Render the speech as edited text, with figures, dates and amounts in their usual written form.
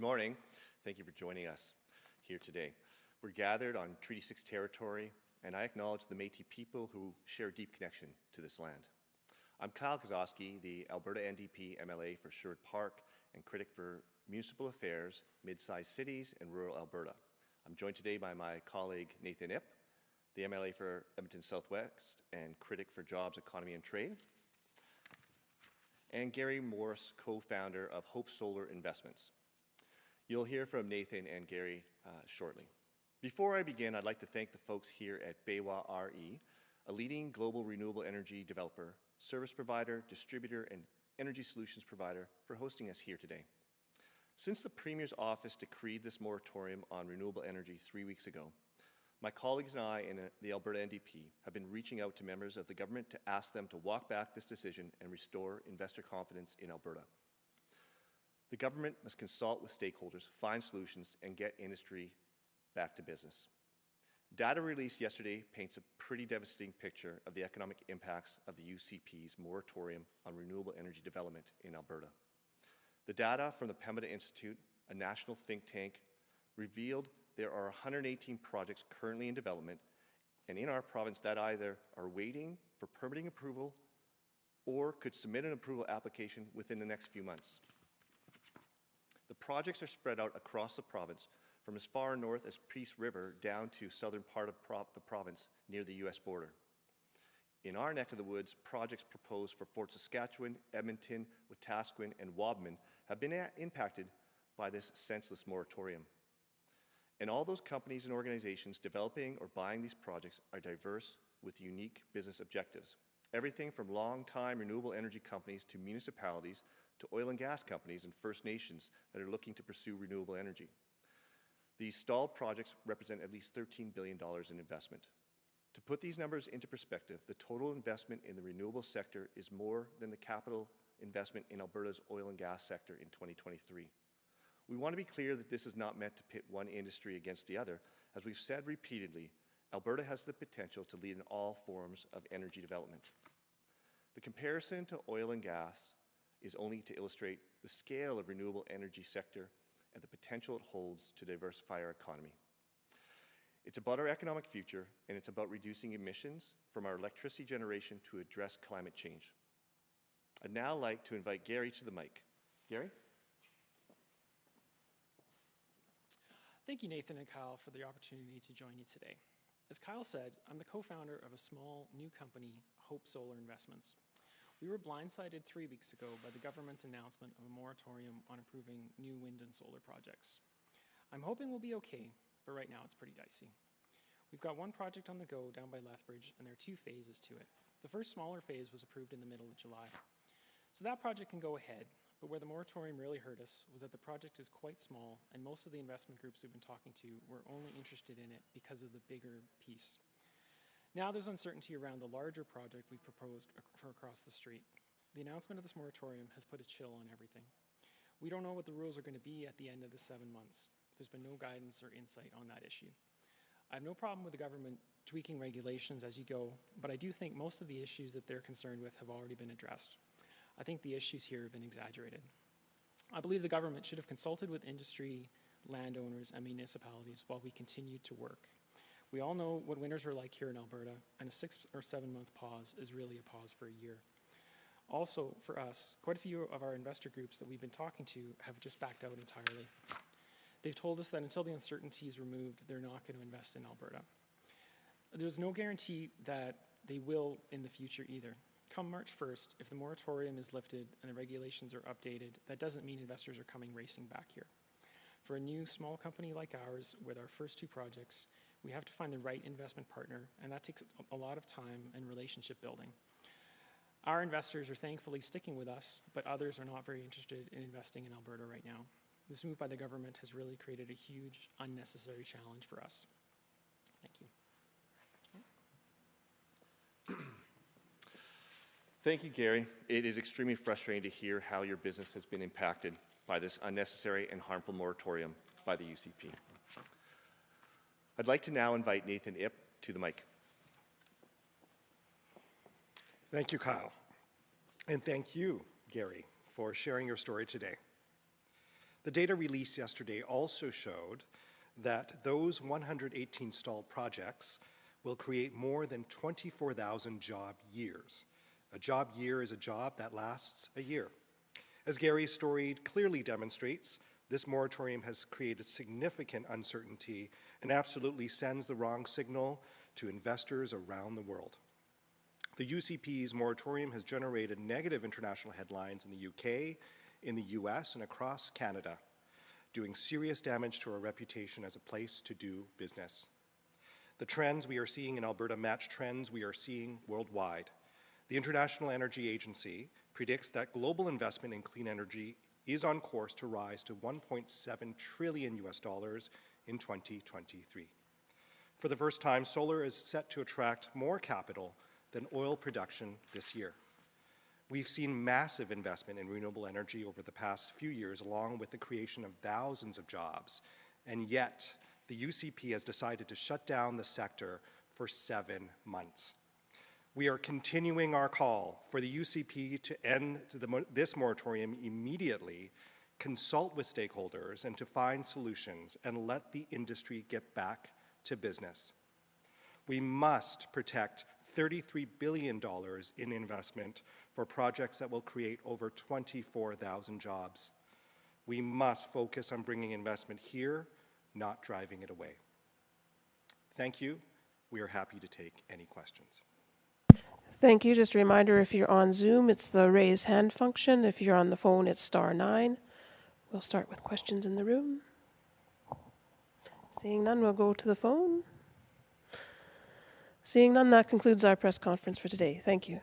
morning. Thank you for joining us here today. We're gathered on Treaty 6 territory, and I acknowledge the Métis people who share a deep connection to this land. I'm Kyle Kasawski, the Alberta NDP MLA for Sherwood Park and Critic for Municipal Affairs, Mid-Sized Cities and Rural Alberta. I'm joined today by my colleague Nathan Ip, the MLA for Edmonton Southwest and Critic for Jobs, Economy and Trade, and Gary Morris, co-founder of Hope Solar Investments. You'll hear from Nathan and Gary shortly. Before I begin, I'd like to thank the folks here at Baywa RE, a leading global renewable energy developer, service provider, distributor, and energy solutions provider for hosting us here today. Since the Premier's office decreed this moratorium on renewable energy 3 weeks ago, my colleagues and I in the Alberta NDP have been reaching out to members of the government to ask them to walk back this decision and restore investor confidence in Alberta. The government must consult with stakeholders, find solutions, and get industry back to business. Data released yesterday paints a pretty devastating picture of the economic impacts of the UCP's moratorium on renewable energy development in Alberta. The data from the Pembina Institute, a national think tank, revealed there are 118 projects currently in development, and in our province that either are waiting for permitting approval or could submit an approval application within the next few months. The projects are spread out across the province from as far north as Peace River down to southern part of the province near the US border. In our neck of the woods, projects proposed for Fort Saskatchewan, Edmonton, Wetaskiwin, and Wabamun have been impacted by this senseless moratorium. And all those companies and organizations developing or buying these projects are diverse with unique business objectives. Everything from long-time renewable energy companies to municipalities to oil and gas companies and First Nations that are looking to pursue renewable energy. These stalled projects represent at least $13 billion in investment. To put these numbers into perspective, the total investment in the renewable sector is more than the capital investment in Alberta's oil and gas sector in 2023. We want to be clear that this is not meant to pit one industry against the other. As we've said repeatedly, Alberta has the potential to lead in all forms of energy development. The comparison to oil and gas is only to illustrate the scale of renewable energy sector and the potential it holds to diversify our economy. It's about our economic future, and it's about reducing emissions from our electricity generation to address climate change. I'd now like to invite Gary to the mic. Gary? Thank you, Nathan and Kyle, for the opportunity to join you today. As Kyle said, I'm the co-founder of a small new company, Hope Solar Investments. We were blindsided 3 weeks ago by the government's announcement of a moratorium on approving new wind and solar projects. I'm hoping we'll be okay, but right now it's pretty dicey. We've got one project on the go down by Lethbridge, and there are 2 phases to it. The first smaller phase was approved in the middle of July. So that project can go ahead, but where the moratorium really hurt us was that the project is quite small, and most of the investment groups we've been talking to were only interested in it because of the bigger piece. Now there's uncertainty around the larger project we proposed for across the street. The announcement of this moratorium has put a chill on everything. We don't know what the rules are going to be at the end of the 7 months. There's been no guidance or insight on that issue. I have no problem with the government tweaking regulations as you go, but I do think most of the issues that they're concerned with have already been addressed. I think the issues here have been exaggerated. I believe the government should have consulted with industry, landowners, and municipalities while we continued to work. We all know what winters are like here in Alberta, and a 6 or 7 month pause is really a pause for a year. Also, for us, quite a few of our investor groups that we've been talking to have just backed out entirely. They've told us that until the uncertainty is removed, they're not going to invest in Alberta. There's no guarantee that they will in the future either. Come March 1st, if the moratorium is lifted and the regulations are updated, that doesn't mean investors are coming racing back here. For a new small company like ours, with our first 2 projects, we have to find the right investment partner, and that takes a lot of time and relationship building. Our investors are thankfully sticking with us, but others are not very interested in investing in Alberta right now. This move by the government has really created a huge, unnecessary challenge for us. Thank you. Thank you, Gary. It is extremely frustrating to hear how your business has been impacted by this unnecessary and harmful moratorium by the UCP. I'd like to now invite Nathan Ip to the mic. Thank you, Kyle. And thank you, Gary, for sharing your story today. The data released yesterday also showed that those 118 stalled projects will create more than 24,000 job years. A job year is a job that lasts a year. As Gary's story clearly demonstrates, this moratorium has created significant uncertainty and absolutely sends the wrong signal to investors around the world. The UCP's moratorium has generated negative international headlines in the UK, in the US, and across Canada, doing serious damage to our reputation as a place to do business. The trends we are seeing in Alberta match trends we are seeing worldwide. The International Energy Agency predicts that global investment in clean energy is on course to rise to $1.7 trillion in 2023. For the first time, solar is set to attract more capital than oil production this year. We've seen massive investment in renewable energy over the past few years, along with the creation of thousands of jobs, and yet the UCP has decided to shut down the sector for 7 months. We are continuing our call for the UCP to end this moratorium immediately, consult with stakeholders, and to find solutions and let the industry get back to business. We must protect $33 billion in investment for projects that will create over 24,000 jobs. We must focus on bringing investment here, not driving it away. Thank you. We are happy to take any questions. Thank you. Just a reminder, if you're on Zoom, it's the raise hand function. If you're on the phone, it's *9. We'll start with questions in the room. Seeing none, we'll go to the phone. Seeing none, that concludes our press conference for today. Thank you.